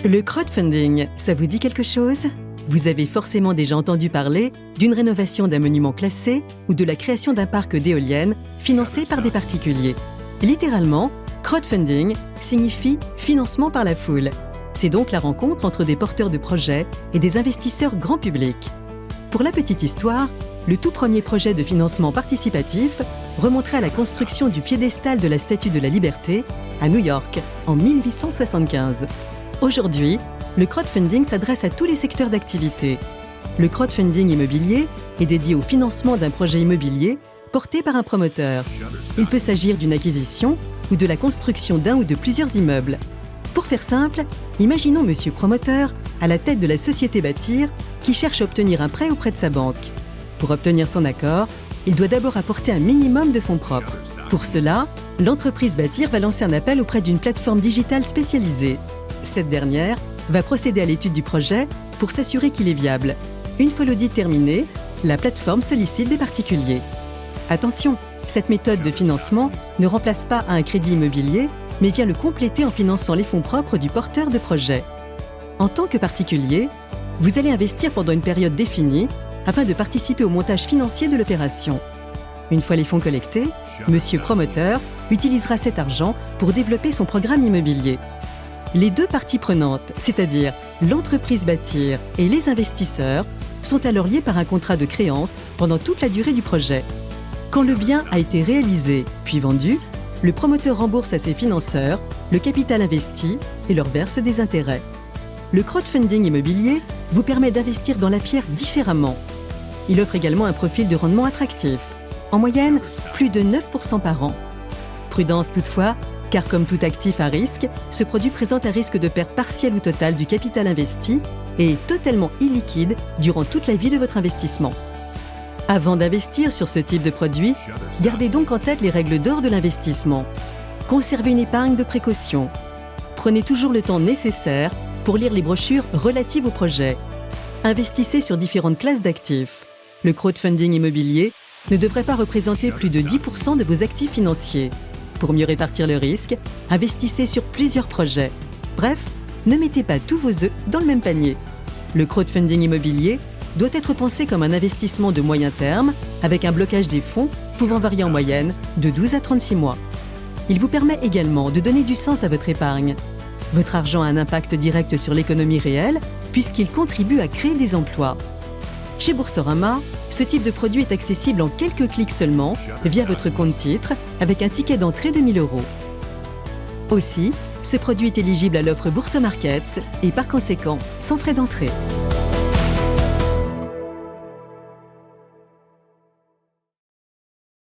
Le crowdfunding, ça vous dit quelque chose? Vous avez forcément déjà entendu parler d'une rénovation d'un monument classé ou de la création d'un parc d'éoliennes financé par des particuliers. Littéralement, crowdfunding signifie financement par la foule. C'est donc la rencontre entre des porteurs de projets et des investisseurs grand public. Pour la petite histoire, le tout premier projet de financement participatif remonterait à la construction du piédestal de la Statue de la Liberté à New York en 1875. Aujourd'hui, le crowdfunding s'adresse à tous les secteurs d'activité. Le crowdfunding immobilier est dédié au financement d'un projet immobilier porté par un promoteur. Il peut s'agir d'une acquisition ou de la construction d'un ou de plusieurs immeubles. Pour faire simple, imaginons Monsieur Promoteur à la tête de la société Bâtir qui cherche à obtenir un prêt auprès de sa banque. Pour obtenir son accord, il doit d'abord apporter un minimum de fonds propres. Pour cela, l'entreprise Bâtir va lancer un appel auprès d'une plateforme digitale spécialisée. Cette dernière va procéder à l'étude du projet pour s'assurer qu'il est viable. Une fois l'audit terminé, la plateforme sollicite des particuliers. Attention, cette méthode de financement ne remplace pas un crédit immobilier, mais vient le compléter en finançant les fonds propres du porteur de projet. En tant que particulier, vous allez investir pendant une période définie afin de participer au montage financier de l'opération. Une fois les fonds collectés, Monsieur Promoteur utilisera cet argent pour développer son programme immobilier. Les deux parties prenantes, c'est-à-dire l'entreprise Bâtir et les investisseurs, sont alors liés par un contrat de créance pendant toute la durée du projet. Quand le bien a été réalisé puis vendu, le promoteur rembourse à ses financeurs le capital investi et leur verse des intérêts. Le crowdfunding immobilier vous permet d'investir dans la pierre différemment. Il offre également un profil de rendement attractif, en moyenne plus de 9% par an. Prudence toutefois, car comme tout actif à risque, ce produit présente un risque de perte partielle ou totale du capital investi et est totalement illiquide durant toute la vie de votre investissement. Avant d'investir sur ce type de produit, gardez donc en tête les règles d'or de l'investissement. Conservez une épargne de précaution. Prenez toujours le temps nécessaire pour lire les brochures relatives au projet. Investissez sur différentes classes d'actifs. Le crowdfunding immobilier ne devrait pas représenter plus de 10% de vos actifs financiers. Pour mieux répartir le risque, investissez sur plusieurs projets. Bref, ne mettez pas tous vos œufs dans le même panier. Le crowdfunding immobilier doit être pensé comme un investissement de moyen terme avec un blocage des fonds pouvant varier en moyenne de 12 à 36 mois. Il vous permet également de donner du sens à votre épargne. Votre argent a un impact direct sur l'économie réelle puisqu'il contribue à créer des emplois. Chez Boursorama, ce type de produit est accessible en quelques clics seulement via votre compte titre avec un ticket d'entrée de 1 000 €. Aussi, ce produit est éligible à l'offre Bourse Markets et par conséquent sans frais d'entrée.